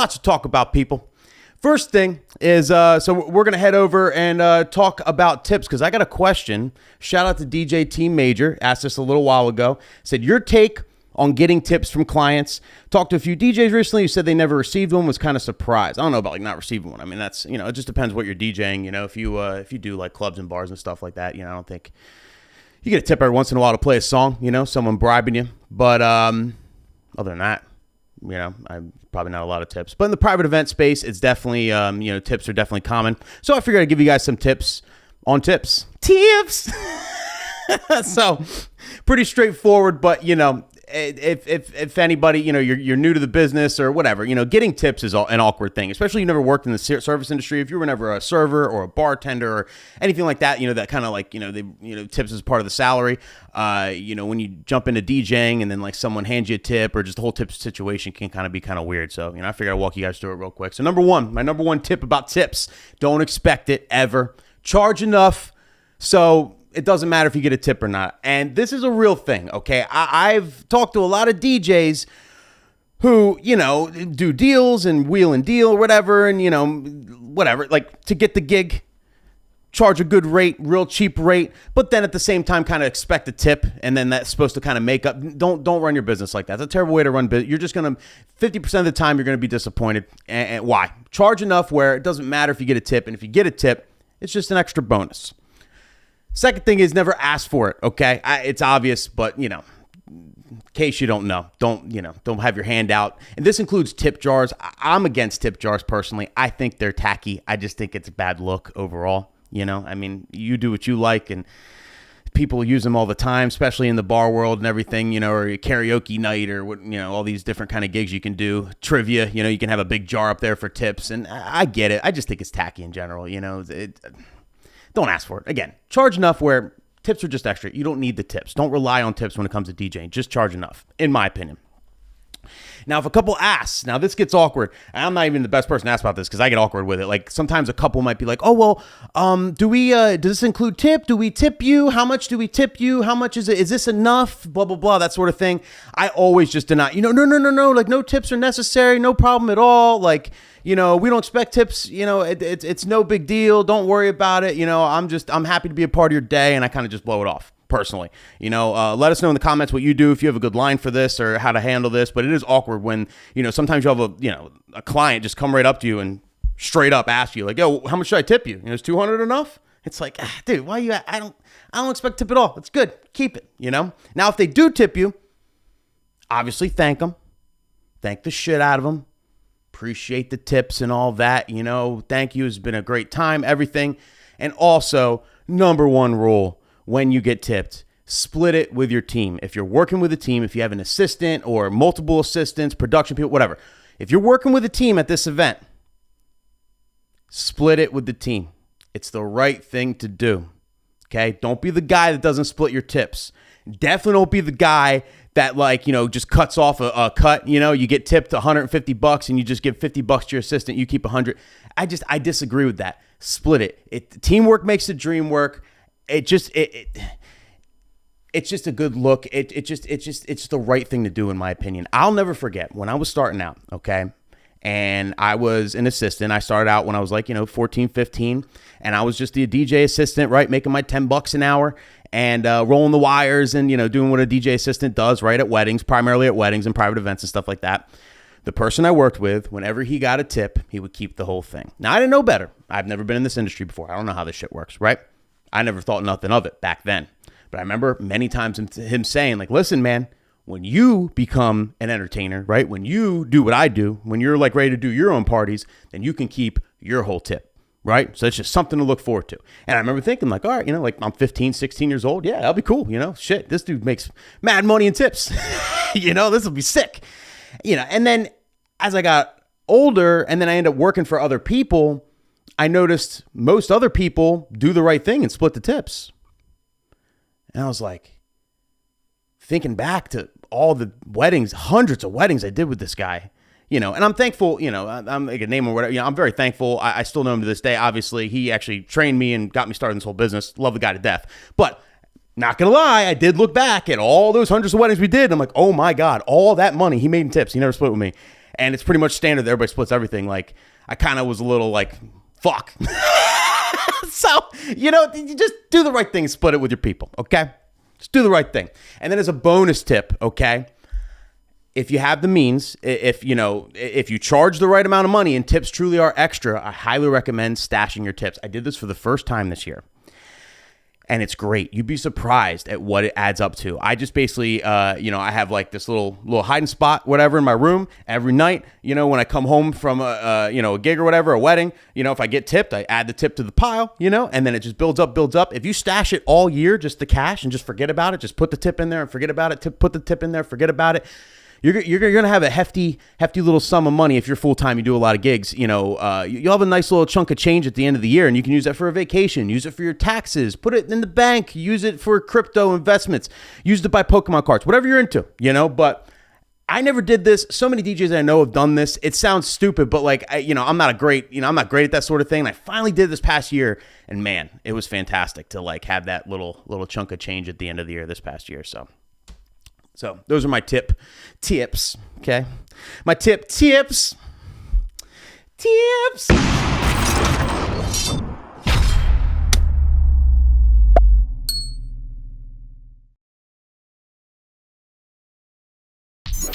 Lots to talk about, people. First thing is, so we're going to head over and talk about tips, because I got a question. Shout out to DJ Team Major. Asked us a little while ago. Said, your take on getting tips from clients. Talked to a few DJs recently who said they never received one, was kind of surprised. I don't know about like not receiving one. I mean, that's, it just depends what you're DJing. If you do like clubs and bars and stuff like that, I don't think you get a tip every once in a while to play a song, someone bribing you. But other than that, I'm probably not a lot of tips. But in the private event space, it's definitely, tips are definitely common. So I figured I'd give you guys some tips on tips. Tips! So pretty straightforward, but, if anybody, you're new to the business or whatever, getting tips is an awkward thing, especially if you never worked in the service industry. If you were never a server or a bartender or anything like that, that kind of like, tips is part of the salary. When you jump into DJing and then like someone hands you a tip, or just the whole tip situation can kind of be kind of weird. So, I figured I'd walk you guys through it real quick. So my number one tip about tips, don't expect it ever. Charge enough so it doesn't matter if you get a tip or not. And this is a real thing, okay? I've talked to a lot of DJs who, do deals and wheel and deal or whatever, and, whatever, like to get the gig, charge a good rate, real cheap rate, but then at the same time kind of expect a tip, and then that's supposed to kind of make up. Don't run your business like that. That's a terrible way to run business. You're just going to, 50% of the time, you're going to be disappointed. And why? Charge enough where it doesn't matter if you get a tip, and if you get a tip, it's just an extra bonus. Second thing is never ask for it, okay? It's obvious, but, in case you don't know, don't have your hand out. And this includes tip jars. I'm against tip jars personally. I think they're tacky. I just think it's a bad look overall, I mean, you do what you like, and people use them all the time, especially in the bar world and everything, or a karaoke night or what, all these different kind of gigs you can do. Trivia, you can have a big jar up there for tips, and I get it. I just think it's tacky in general, Don't ask for it. Again, charge enough where tips are just extra. You don't need the tips. Don't rely on tips when it comes to DJing. Just charge enough, in my opinion. Now, if a couple asks, now this gets awkward. I'm not even the best person to ask about this because I get awkward with it. Like sometimes a couple might be like, oh, well, does this include tip? Do we tip you? How much do we tip you? How much is it? Is this enough? Blah, blah, blah, that sort of thing. I always just deny, no. Like no tips are necessary. No problem at all. Like, we don't expect tips. It's no big deal. Don't worry about it. I'm happy to be a part of your day. And I kind of just blow it off. Personally, let us know in the comments what you do, if you have a good line for this or how to handle this. But it is awkward when, sometimes you have a client just come right up to you and straight up ask you like, yo, how much should I tip you? Is 200 enough? It's like, dude, why you, I don't expect tip at all. It's good. Keep it, Now, if they do tip you, obviously thank them, thank the shit out of them, appreciate the tips and all that, thank you. It's been a great time, everything. And also, number one rule, when you get tipped, split it with your team. If you're working with a team, if you have an assistant or multiple assistants, production people, whatever. If you're working with a team at this event, split it with the team. It's the right thing to do. Okay? Don't be the guy that doesn't split your tips. Definitely don't be the guy that just cuts off a cut. You get tipped $150 and you just give $50 to your assistant. You keep 100. I disagree with that. Split it. Teamwork makes the dream work. It's just a good look. It's just the right thing to do in my opinion. I'll never forget when I was starting out, okay? And I was an assistant. I started out when I was 14, 15, and I was just the DJ assistant, right? Making my $10 an hour and rolling the wires and, doing what a DJ assistant does, right? At weddings, primarily at weddings and private events and stuff like that. The person I worked with, whenever he got a tip, he would keep the whole thing. Now, I didn't know better. I've never been in this industry before. I don't know how this shit works, right? I never thought nothing of it back then. But I remember many times him saying, listen, man, when you become an entertainer, right? When you do what I do, when you're ready to do your own parties, then you can keep your whole tip, right? So it's just something to look forward to. And I remember thinking all right, I'm 15, 16 years old. Yeah, that'll be cool. Shit, this dude makes mad money in tips. This will be sick. And then as I got older and then I ended up working for other people, I noticed most other people do the right thing and split the tips. And I was like, thinking back to all the weddings, hundreds of weddings I did with this guy, and I'm thankful, I'm like a name or whatever, I'm very thankful. I still know him to this day. Obviously, he actually trained me and got me started in this whole business. Love the guy to death. But not going to lie, I did look back at all those hundreds of weddings we did. And I'm like, oh my God, all that money he made in tips. He never split with me. and it's pretty much standard that everybody splits everything. Like, I kind of was a little like, fuck. So, you just do the right thing and split it with your people, okay? Just do the right thing. And then as a bonus tip, okay, if you have the means, if you charge the right amount of money and tips truly are extra, I highly recommend stashing your tips. I did this for the first time this year, and it's great. You'd be surprised at what it adds up to. I just basically, I have like this little hiding spot, whatever, in my room every night. When I come home from a gig or whatever, a wedding, if I get tipped, I add the tip to the pile, and then it just builds up. If you stash it all year, just the cash, and just forget about it, just put the tip in there and forget about it. Put the tip in there, forget about it. You're going to have a hefty little sum of money if you're full-time, you do a lot of gigs. You'll have a nice little chunk of change at the end of the year, and you can use that for a vacation, use it for your taxes, put it in the bank, use it for crypto investments, use it to buy Pokemon cards, whatever you're into, but I never did this. So many DJs I know have done this. It sounds stupid, but like, I'm not great at that sort of thing. And I finally did this past year, and man, it was fantastic to like have that little chunk of change at the end of the year this past year. So those are my tips, okay? My tips.